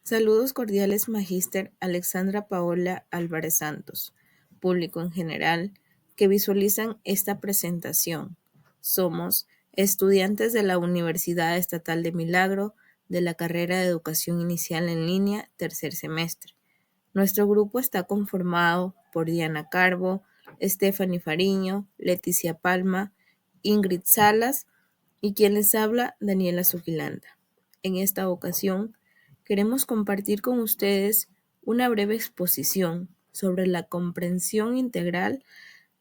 Saludos cordiales, Magíster Alexandra Paola Álvarez Santos, público en general que visualizan esta presentación. Somos estudiantes de la Universidad Estatal de Milagro de la carrera de Educación Inicial en Línea, tercer semestre. Nuestro grupo está conformado por Diana Carbo, Stephanie Fariño, Leticia Palma, Ingrid Salas y quien les habla, Daniela Suquilanda. En esta ocasión, queremos compartir con ustedes una breve exposición sobre la comprensión integral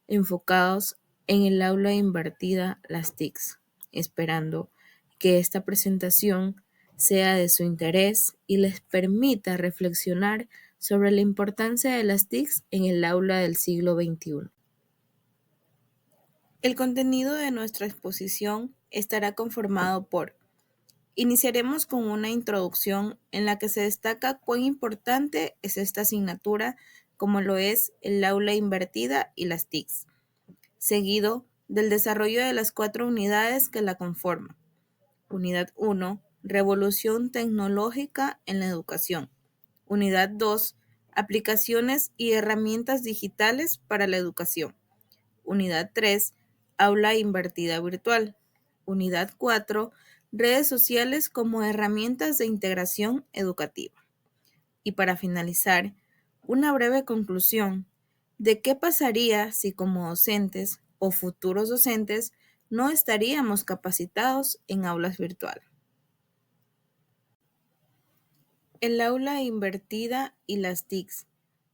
enfocados en el aula invertida, las TICs, esperando que esta presentación sea de su interés y les permita reflexionar sobre la importancia de las TICs en el aula del siglo XXI. El contenido de nuestra exposición estará conformado por: iniciaremos con una introducción en la que se destaca cuán importante es esta asignatura como lo es el aula invertida y las TICs, seguido del desarrollo de las 4 unidades que la conforman. Unidad 1, Revolución tecnológica en la educación. Unidad 2, Aplicaciones y herramientas digitales para la educación. Unidad 3, Aula invertida virtual. Unidad 4, Redes sociales como herramientas de integración educativa. Y para finalizar, una breve conclusión de qué pasaría si como docentes o futuros docentes no estaríamos capacitados en aulas virtuales. El aula invertida y las TICs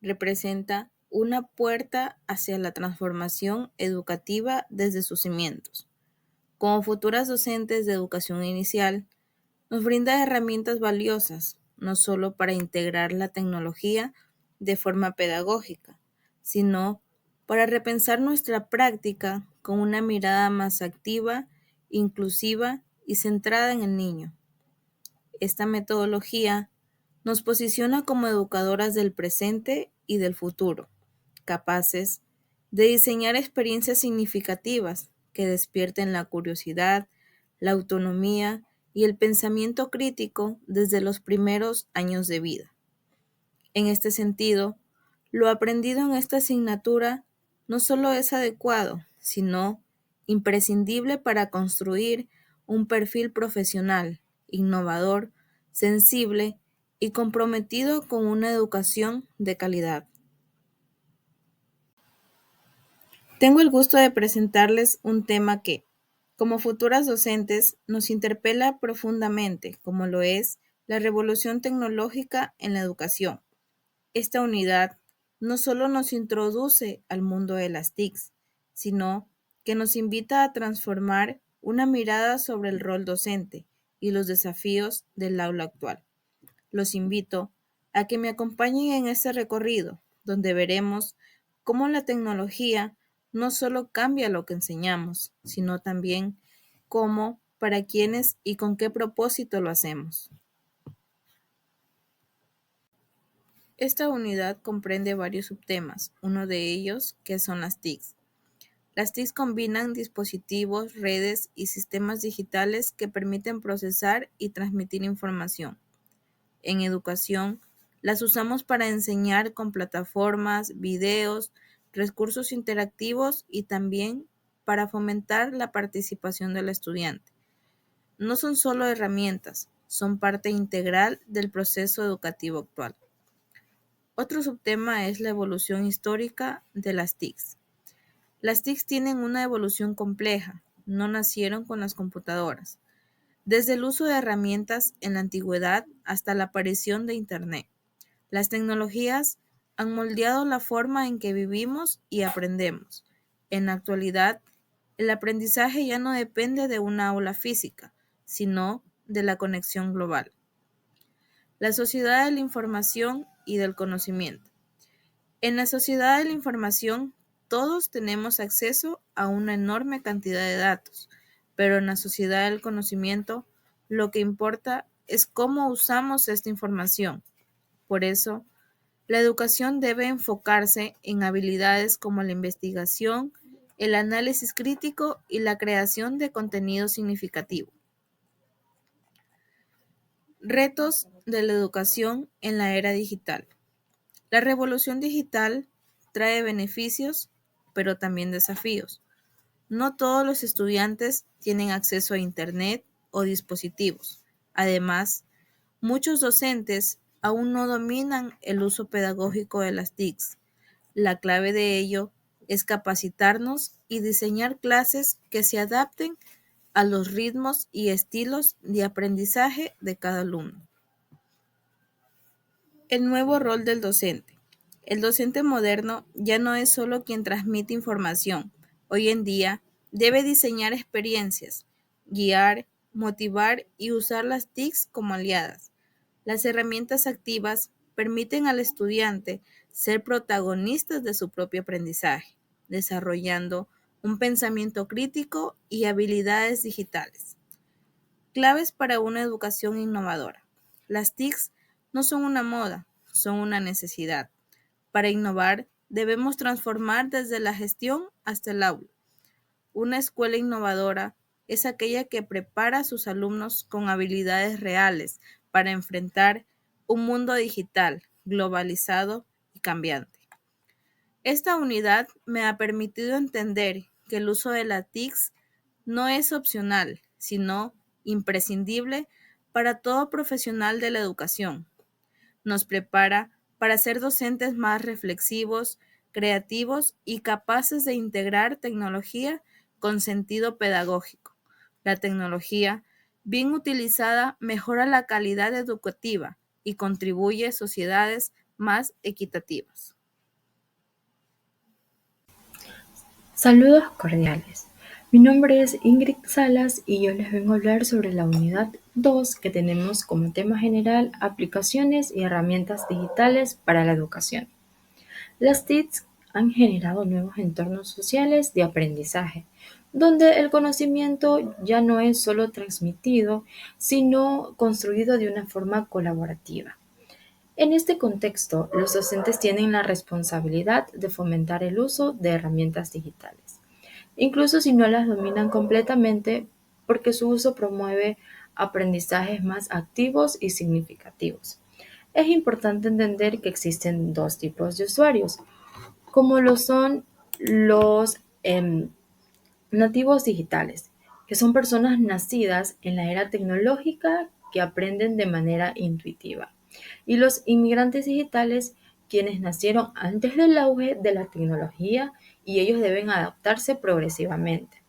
representa una puerta hacia la transformación educativa desde sus cimientos. Como futuras docentes de educación inicial, nos brinda herramientas valiosas, no solo para integrar la tecnología de forma pedagógica, sino para repensar nuestra práctica con una mirada más activa, inclusiva y centrada en el niño. Esta metodología nos posiciona como educadoras del presente y del futuro, capaces de diseñar experiencias significativas que despierten la curiosidad, la autonomía y el pensamiento crítico desde los primeros años de vida. En este sentido, lo aprendido en esta asignatura no solo es adecuado, sino imprescindible para construir un perfil profesional, innovador, sensible y comprometido con una educación de calidad. Tengo el gusto de presentarles un tema que, como futuras docentes, nos interpela profundamente, como lo es la revolución tecnológica en la educación. Esta unidad no solo nos introduce al mundo de las TICs, sino que nos invita a transformar una mirada sobre el rol docente y los desafíos del aula actual. Los invito a que me acompañen en este recorrido, donde veremos cómo la tecnología no solo cambia lo que enseñamos, sino también cómo, para quiénes y con qué propósito lo hacemos. Esta unidad comprende varios subtemas, uno de ellos que son las TICs. Las TICs combinan dispositivos, redes y sistemas digitales que permiten procesar y transmitir información. En educación, las usamos para enseñar con plataformas, videos, recursos interactivos y también para fomentar la participación del estudiante. No son solo herramientas, son parte integral del proceso educativo actual. Otro subtema es la evolución histórica de las TICs. Las TICs tienen una evolución compleja, no nacieron con las computadoras, desde el uso de herramientas en la antigüedad hasta la aparición de Internet. Las tecnologías han moldeado la forma en que vivimos y aprendemos. En la actualidad, el aprendizaje ya no depende de una aula física, sino de la conexión global. La sociedad de la información y del conocimiento. En la sociedad de la información, todos tenemos acceso a una enorme cantidad de datos, pero en la sociedad del conocimiento, lo que importa es cómo usamos esta información. Por eso, la educación debe enfocarse en habilidades como la investigación, el análisis crítico y la creación de contenido significativo. Retos de la educación en la era digital. La revolución digital trae beneficios, pero también desafíos. No todos los estudiantes tienen acceso a Internet o dispositivos. Además, muchos docentes aún no dominan el uso pedagógico de las TICs. La clave de ello es capacitarnos y diseñar clases que se adapten a los ritmos y estilos de aprendizaje de cada alumno. El nuevo rol del docente. El docente moderno ya no es solo quien transmite información. Hoy en día debe diseñar experiencias, guiar, motivar y usar las TICs como aliadas. Las herramientas activas permiten al estudiante ser protagonistas de su propio aprendizaje, desarrollando un pensamiento crítico y habilidades digitales. Claves para una educación innovadora. Las TICs no son una moda, son una necesidad. Para innovar, debemos transformar desde la gestión hasta el aula. Una escuela innovadora es aquella que prepara a sus alumnos con habilidades reales para enfrentar un mundo digital, globalizado y cambiante. Esta unidad me ha permitido entender que el uso de las TICs no es opcional, sino imprescindible para todo profesional de la educación. Nos prepara para ser docentes más reflexivos, creativos y capaces de integrar tecnología con sentido pedagógico. La tecnología, bien utilizada, mejora la calidad educativa y contribuye a sociedades más equitativas. Saludos cordiales. Mi nombre es Ingrid Salas y yo les vengo a hablar sobre la unidad 2 que tenemos como tema general aplicaciones y herramientas digitales para la educación. Las TICs han generado nuevos entornos sociales de aprendizaje, donde el conocimiento ya no es solo transmitido, sino construido de una forma colaborativa. En este contexto, los docentes tienen la responsabilidad de fomentar el uso de herramientas digitales, incluso si no las dominan completamente, porque su uso promueve aprendizajes más activos y significativos. Es importante entender que existen dos tipos de usuarios, como lo son los nativos digitales, que son personas nacidas en la era tecnológica que aprenden de manera intuitiva, y los inmigrantes digitales, quienes nacieron antes del auge de la tecnología y ellos deben adaptarse progresivamente.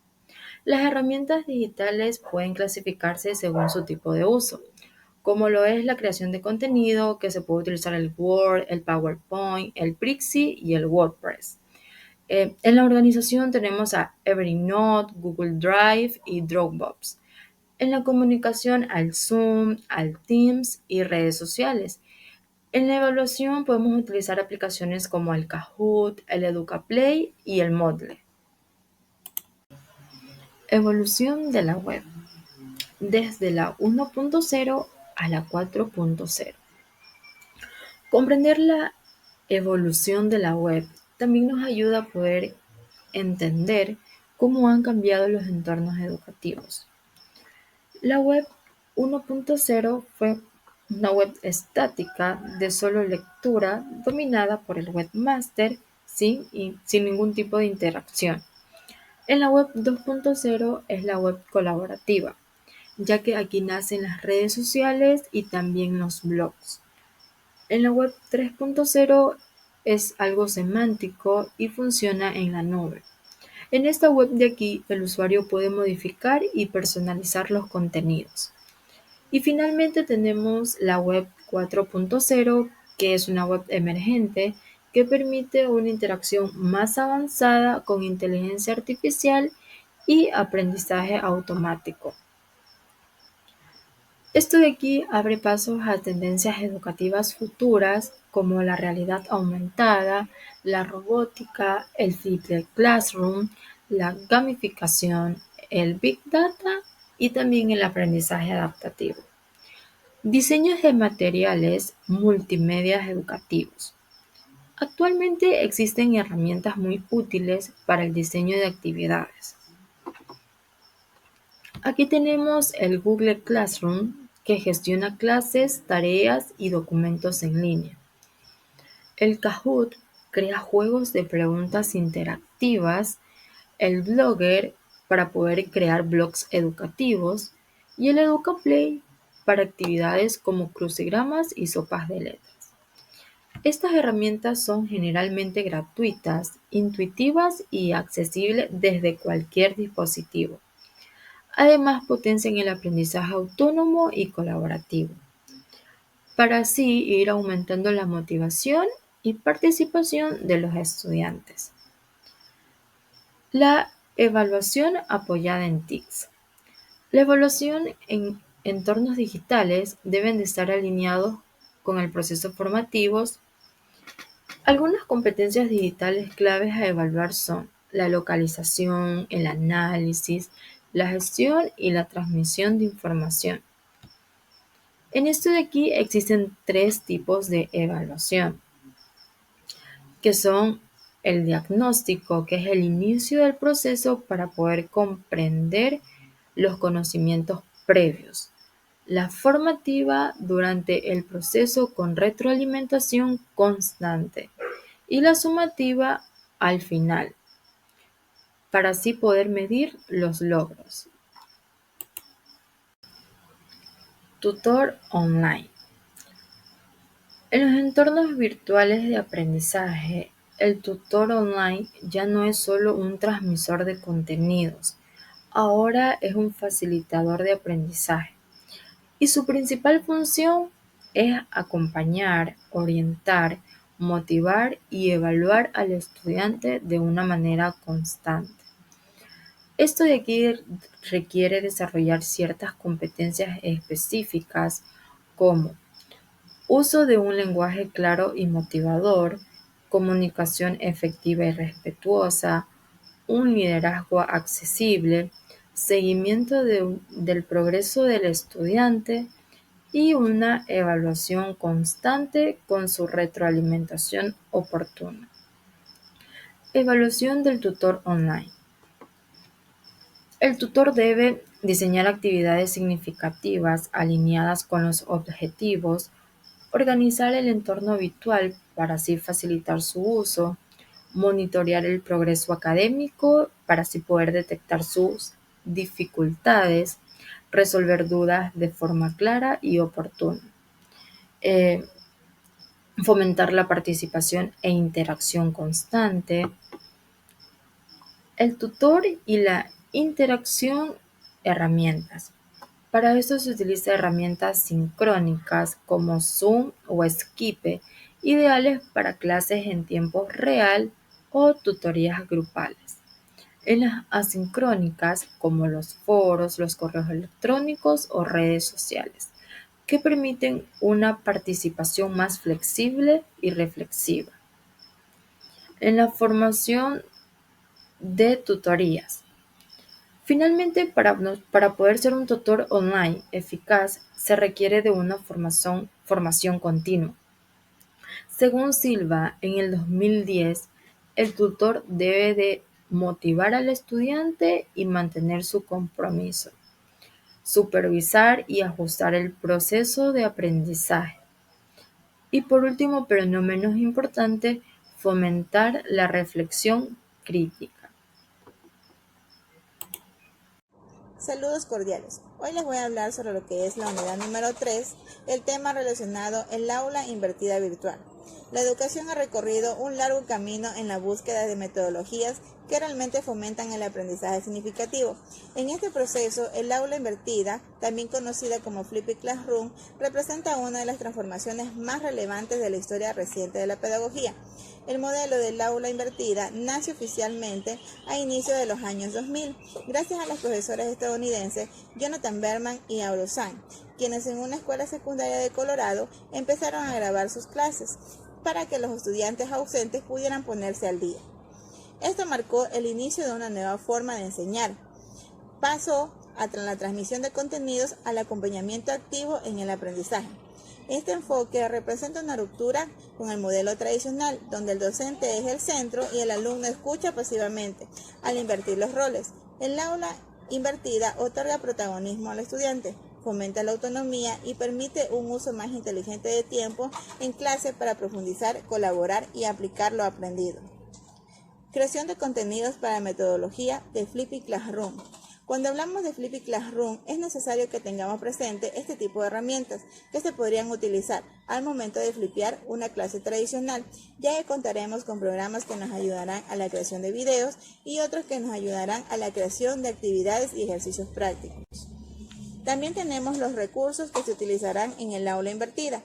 Las herramientas digitales pueden clasificarse según su tipo de uso, como lo es la creación de contenido, que se puede utilizar el Word, el PowerPoint, el Prixie y el WordPress. En la organización tenemos a Evernote, Google Drive y Dropbox. En la comunicación al Zoom, al Teams y redes sociales. En la evaluación podemos utilizar aplicaciones como el Kahoot, el EducaPlay y el Moodle. Evolución de la web. Desde la 1.0 a la 4.0. Comprender la evolución de la web también nos ayuda a poder entender cómo han cambiado los entornos educativos. La web 1.0 fue una web estática de solo lectura dominada por el webmaster sin ningún tipo de interacción. En la web 2.0 es la web colaborativa, ya que aquí nacen las redes sociales y también los blogs. En la web 3.0 es algo semántico y funciona en la nube. En esta web de aquí, el usuario puede modificar y personalizar los contenidos. Y finalmente tenemos la web 4.0, que es una web emergente que permite una interacción más avanzada con inteligencia artificial y aprendizaje automático. Esto de aquí abre pasos a tendencias educativas futuras como la realidad aumentada, la robótica, el flipped classroom, la gamificación, el big data y también el aprendizaje adaptativo. Diseños de materiales multimedia educativos. Actualmente existen herramientas muy útiles para el diseño de actividades. Aquí tenemos el Google Classroom, que gestiona clases, tareas y documentos en línea. El Kahoot crea juegos de preguntas interactivas, el Blogger para poder crear blogs educativos y el EducaPlay para actividades como crucigramas y sopas de letras. Estas herramientas son generalmente gratuitas, intuitivas y accesibles desde cualquier dispositivo. Además, potencian el aprendizaje autónomo y colaborativo, para así ir aumentando la motivación y participación de los estudiantes. La evaluación apoyada en TICs. La evaluación en entornos digitales deben de estar alineados con el proceso formativo. Algunas competencias digitales claves a evaluar son la localización, el análisis, la gestión y la transmisión de información. En esto de aquí existen 3 tipos de evaluación, que son el diagnóstico, que es el inicio del proceso para poder comprender los conocimientos previos. La formativa durante el proceso con retroalimentación constante. Y la sumativa al final, para así poder medir los logros. Tutor online. En los entornos virtuales de aprendizaje, el tutor online ya no es solo un transmisor de contenidos, ahora es un facilitador de aprendizaje y su principal función es acompañar, orientar, motivar y evaluar al estudiante de una manera constante. Esto de aquí requiere desarrollar ciertas competencias específicas como uso de un lenguaje claro y motivador, comunicación efectiva y respetuosa, un liderazgo accesible, seguimiento del progreso del estudiante y una evaluación constante con su retroalimentación oportuna. Evaluación del tutor online. El tutor debe diseñar actividades significativas alineadas con los objetivos, organizar el entorno habitual para así facilitar su uso, monitorear el progreso académico para así poder detectar sus dificultades, resolver dudas de forma clara y oportuna, fomentar la participación e interacción constante. El tutor y la interacción, herramientas. Para esto se utilizan herramientas sincrónicas como Zoom o Skype, ideales para clases en tiempo real o tutorías grupales. En las asincrónicas, como los foros, los correos electrónicos o redes sociales, que permiten una participación más flexible y reflexiva. En la formación de tutorías. Finalmente, para poder ser un tutor online eficaz, se requiere de una formación continua. Según Silva, en el 2010, el tutor debe de motivar al estudiante y mantener su compromiso, supervisar y ajustar el proceso de aprendizaje. Y por último, pero no menos importante, fomentar la reflexión crítica. Saludos cordiales. Hoy les voy a hablar sobre lo que es la unidad número 3, el tema relacionado el aula invertida virtual. La educación ha recorrido un largo camino en la búsqueda de metodologías que realmente fomentan el aprendizaje significativo. En este proceso, el aula invertida, también conocida como Flipped Classroom, representa una de las transformaciones más relevantes de la historia reciente de la pedagogía. El modelo del aula invertida nace oficialmente a inicios de los años 2000, gracias a los profesores estadounidenses Jonathan Berman y Auro Zhang, quienes en una escuela secundaria de Colorado empezaron a grabar sus clases para que los estudiantes ausentes pudieran ponerse al día. Esto marcó el inicio de una nueva forma de enseñar. Pasó a la transmisión de contenidos al acompañamiento activo en el aprendizaje. Este enfoque representa una ruptura con el modelo tradicional, donde el docente es el centro y el alumno escucha pasivamente. Al invertir los roles, el aula invertida otorga protagonismo al estudiante, fomenta la autonomía y permite un uso más inteligente de tiempo en clase para profundizar, colaborar y aplicar lo aprendido. Creación de contenidos para metodología de Flippy Classroom. Cuando hablamos de Flippy Classroom, es necesario que tengamos presente este tipo de herramientas que se podrían utilizar al momento de flipear una clase tradicional, ya que contaremos con programas que nos ayudarán a la creación de videos y otros que nos ayudarán a la creación de actividades y ejercicios prácticos. También tenemos los recursos que se utilizarán en el aula invertida.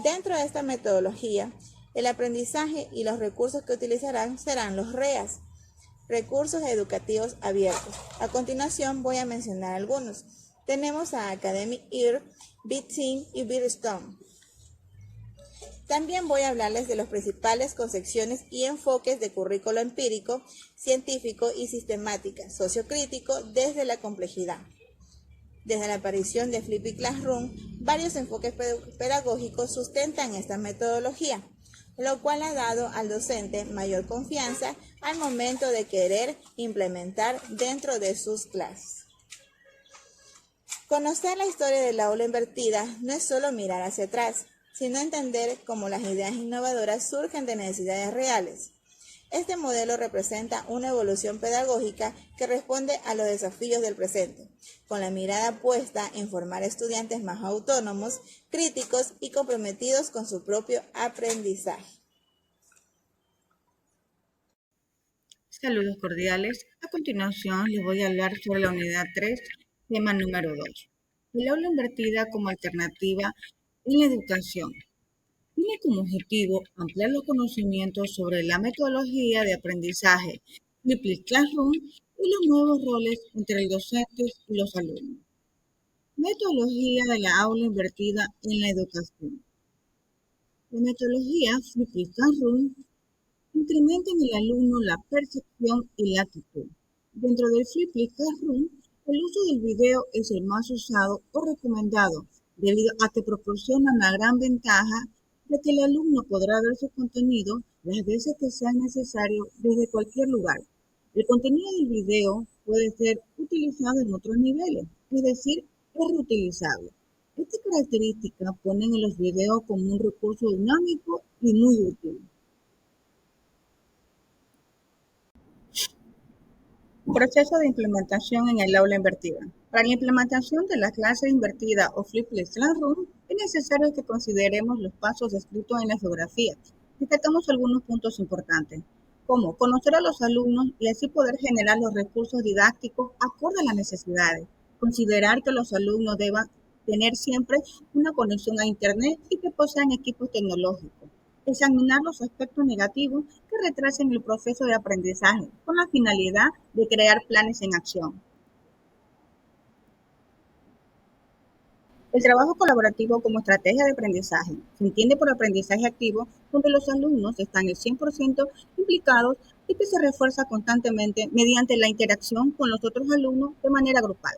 Dentro de esta metodología, el aprendizaje y los recursos que utilizarán serán los REAs, recursos educativos abiertos. A continuación voy a mencionar algunos. Tenemos a Academic Ear, Bitsin y Bitstone. También voy a hablarles de las principales concepciones y enfoques de currículo empírico, científico y sistemática, sociocrítico desde la complejidad. Desde la aparición de Flippy Classroom, varios enfoques pedagógicos sustentan esta metodología, lo cual ha dado al docente mayor confianza al momento de querer implementar dentro de sus clases. Conocer la historia del aula invertida no es solo mirar hacia atrás, sino entender cómo las ideas innovadoras surgen de necesidades reales. Este modelo representa una evolución pedagógica que responde a los desafíos del presente, con la mirada puesta en formar estudiantes más autónomos, críticos y comprometidos con su propio aprendizaje. Saludos cordiales. A continuación les voy a hablar sobre la unidad 3, tema número 2. El aula invertida como alternativa en la educación. Tiene como objetivo ampliar los conocimientos sobre la metodología de aprendizaje, Flippy Classroom y los nuevos roles entre el docente y los alumnos. Metodología de la aula invertida en la educación. La metodología Flippy Classroom incrementa en el alumno la percepción y la actitud. Dentro del Flippy Classroom, el uso del video es el más usado o recomendado, debido a que proporciona una gran ventaja de que el alumno podrá ver su contenido las veces que sea necesario desde cualquier lugar. El contenido del video puede ser utilizado en otros niveles, es decir, es reutilizable. Esta característica pone en los videos como un recurso dinámico y muy útil. Proceso de implementación en el aula invertida. Para la implementación de la clase invertida o Flippy Classroom, es necesario que consideremos los pasos descritos en la geografía. Destacamos algunos puntos importantes, como conocer a los alumnos y así poder generar los recursos didácticos acorde a las necesidades. Considerar que los alumnos deban tener siempre una conexión a Internet y que posean equipos tecnológicos. Examinar los aspectos negativos que retrasen el proceso de aprendizaje con la finalidad de crear planes en acción. El trabajo colaborativo como estrategia de aprendizaje se entiende por aprendizaje activo, donde los alumnos están el 100% implicados y que se refuerza constantemente mediante la interacción con los otros alumnos de manera grupal.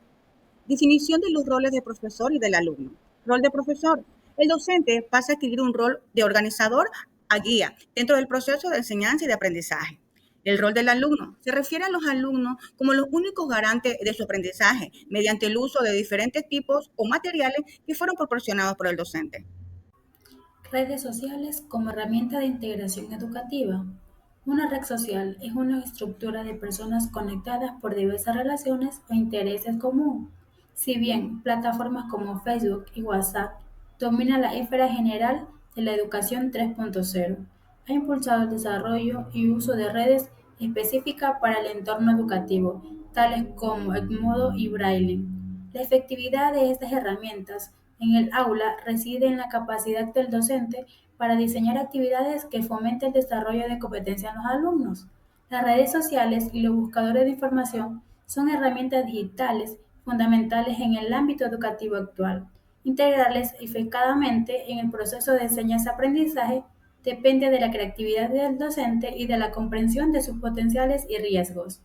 Definición de los roles del profesor y del alumno. Rol de profesor. El docente pasa a adquirir un rol de organizador a guía dentro del proceso de enseñanza y de aprendizaje. El rol del alumno se refiere a los alumnos como los únicos garantes de su aprendizaje mediante el uso de diferentes tipos o materiales que fueron proporcionados por el docente. Redes sociales como herramienta de integración educativa. Una red social es una estructura de personas conectadas por diversas relaciones o intereses comunes. Si bien plataformas como Facebook y WhatsApp dominan la esfera general de la educación 3.0, ha impulsado el desarrollo y uso de redes específicas para el entorno educativo, tales como Edmodo y Braille. La efectividad de estas herramientas en el aula reside en la capacidad del docente para diseñar actividades que fomenten el desarrollo de competencias en los alumnos. Las redes sociales y los buscadores de información son herramientas digitales fundamentales en el ámbito educativo actual. Integrarles eficazmente en el proceso de enseñanza-aprendizaje depende de la creatividad del docente y de la comprensión de sus potenciales y riesgos.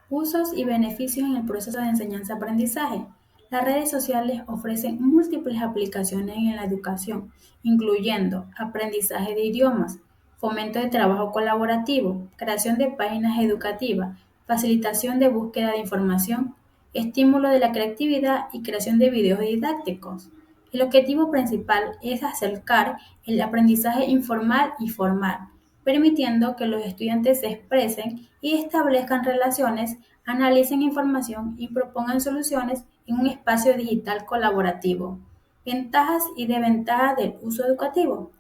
Usos y beneficios en el proceso de enseñanza-aprendizaje. Las redes sociales ofrecen múltiples aplicaciones en la educación, incluyendo aprendizaje de idiomas, fomento de trabajo colaborativo, creación de páginas educativas, facilitación de búsqueda de información, estímulo de la creatividad y creación de videos didácticos. El objetivo principal es acercar el aprendizaje informal y formal, permitiendo que los estudiantes se expresen y establezcan relaciones, analicen información y propongan soluciones en un espacio digital colaborativo. Ventajas y desventajas del uso educativo.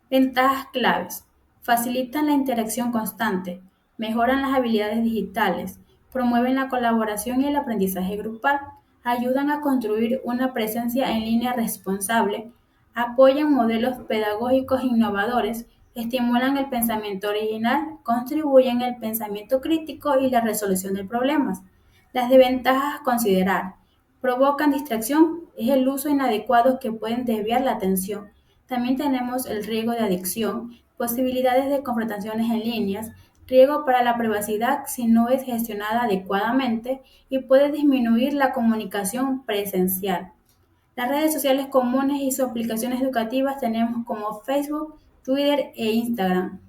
Ventajas claves. Facilitan la interacción constante, mejoran las habilidades digitales, promueven la colaboración y el aprendizaje grupal, ayudan a construir una presencia en línea responsable, apoyan modelos pedagógicos innovadores, estimulan el pensamiento original, contribuyen al pensamiento crítico y la resolución de problemas. Las desventajas a considerar. Provocan distracción, es el uso inadecuado que pueden desviar la atención. También tenemos el riesgo de adicción, posibilidades de confrontaciones en líneas, riesgo para la privacidad si no es gestionada adecuadamente y puede disminuir la comunicación presencial. Las redes sociales comunes y sus aplicaciones educativas tenemos como Facebook, Twitter e Instagram.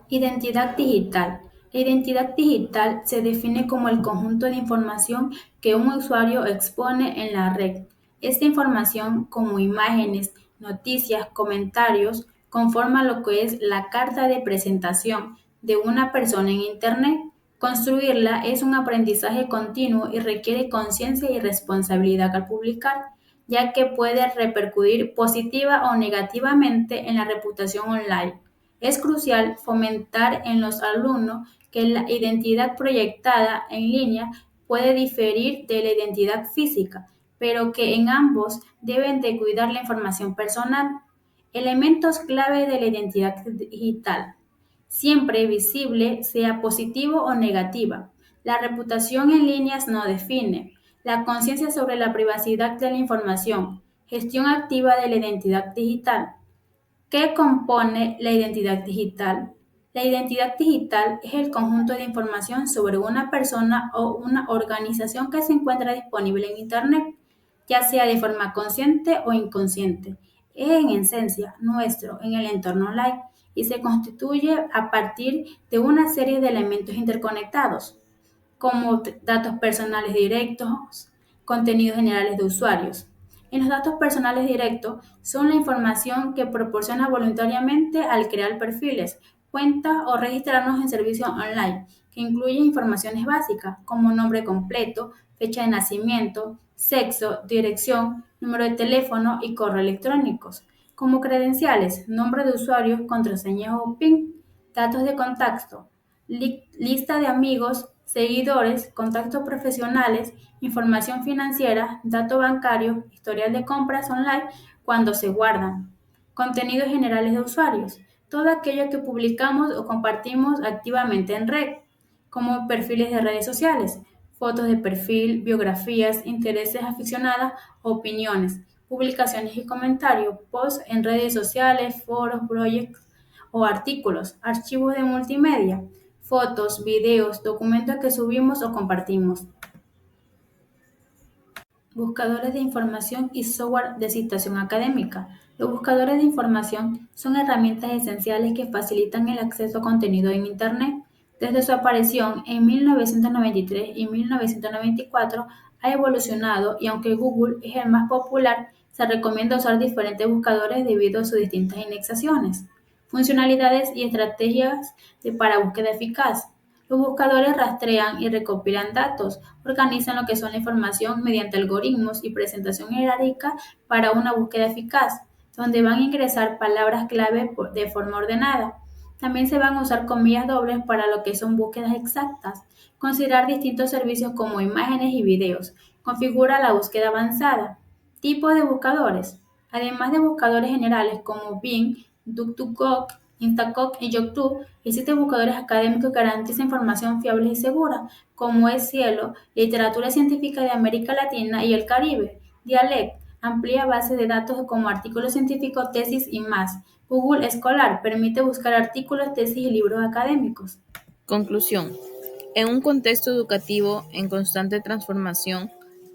Identidad digital. La identidad digital se define como el conjunto de información que un usuario expone en la red. Esta información, como imágenes, noticias, comentarios, conforma lo que es la carta de presentación de una persona en Internet. Construirla es un aprendizaje continuo y requiere conciencia y responsabilidad al publicar, ya que puede repercutir positiva o negativamente en la reputación online. Es crucial fomentar en los alumnos que la identidad proyectada en línea puede diferir de la identidad física, pero que en ambos deben de cuidar la información personal. Elementos clave de la identidad digital. Siempre visible, sea positivo o negativa. La reputación en líneas no define. La conciencia sobre la privacidad de la información. Gestión activa de la identidad digital. ¿Qué compone la identidad digital? La identidad digital es el conjunto de información sobre una persona o una organización que se encuentra disponible en Internet, ya sea de forma consciente o inconsciente. Es en esencia nuestro en el entorno online y se constituye a partir de una serie de elementos interconectados como datos personales directos, contenidos generales de usuarios. En los datos personales directos son la información que proporciona voluntariamente al crear perfiles, cuentas o registrarnos en servicios online, que incluyen informaciones básicas como nombre completo, fecha de nacimiento, sexo, dirección, número de teléfono y correo electrónicos, como credenciales, nombre de usuario, contraseña o PIN, datos de contacto, lista de amigos, seguidores, contactos profesionales, información financiera, datos bancarios, historial de compras online cuando se guardan, contenidos generales de usuarios, todo aquello que publicamos o compartimos activamente en red, como perfiles de redes sociales, fotos de perfil, biografías, intereses aficionados, opiniones, publicaciones y comentarios, posts en redes sociales, foros, blogs o artículos, archivos de multimedia, fotos, videos, documentos que subimos o compartimos. Buscadores de información y software de citación académica. Los buscadores de información son herramientas esenciales que facilitan el acceso a contenido en Internet. Desde su aparición en 1993 y 1994 ha evolucionado y aunque Google es el más popular, se recomienda usar diferentes buscadores debido a sus distintas indexaciones, funcionalidades y estrategias para búsqueda eficaz. Los buscadores rastrean y recopilan datos, organizan lo que son la información mediante algoritmos y presentación jerárquica para una búsqueda eficaz, donde van a ingresar palabras clave de forma ordenada. También se van a usar comillas dobles para lo que son búsquedas exactas. Considerar distintos servicios como imágenes y videos. Configura la búsqueda avanzada. Tipos de buscadores. Además de buscadores generales como Bing, DuckDuckGo, Instacoc y YouTube, existen buscadores académicos que garantizan información fiable y segura, como es Cielo, Literatura Científica de América Latina y el Caribe, Dialect, amplia base de datos como artículos científicos, tesis y más. Google Scholar permite buscar artículos, tesis y libros académicos. Conclusión. En un contexto educativo en constante transformación,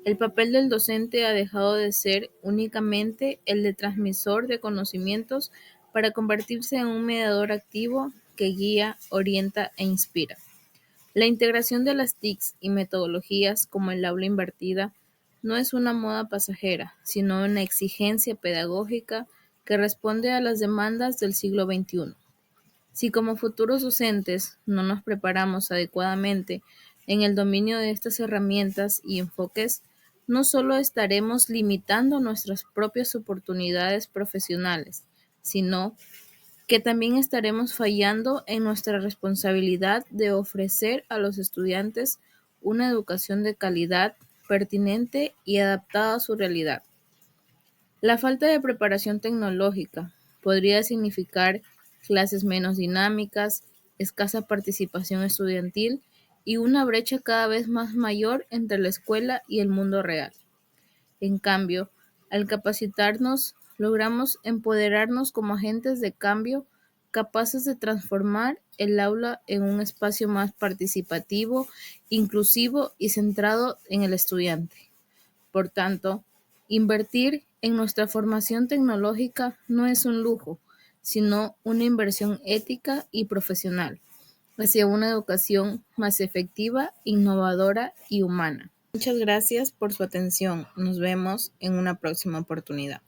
el papel del docente ha dejado de ser únicamente el de transmisor de conocimientos para convertirse en un mediador activo que guía, orienta e inspira. La integración de las TICs y metodologías como el aula invertida no es una moda pasajera, sino una exigencia pedagógica que responde a las demandas del siglo XXI. Si como futuros docentes no nos preparamos adecuadamente en el dominio de estas herramientas y enfoques, no solo estaremos limitando nuestras propias oportunidades profesionales, sino que también estaremos fallando en nuestra responsabilidad de ofrecer a los estudiantes una educación de calidad, pertinente y adaptada a su realidad. La falta de preparación tecnológica podría significar clases menos dinámicas, escasa participación estudiantil y una brecha cada vez más mayor entre la escuela y el mundo real. En cambio, al capacitarnos, logramos empoderarnos como agentes de cambio capaces de transformar el aula en un espacio más participativo, inclusivo y centrado en el estudiante. Por tanto, invertir en nuestra formación tecnológica no es un lujo, sino una inversión ética y profesional hacia una educación más efectiva, innovadora y humana. Muchas gracias por su atención. Nos vemos en una próxima oportunidad.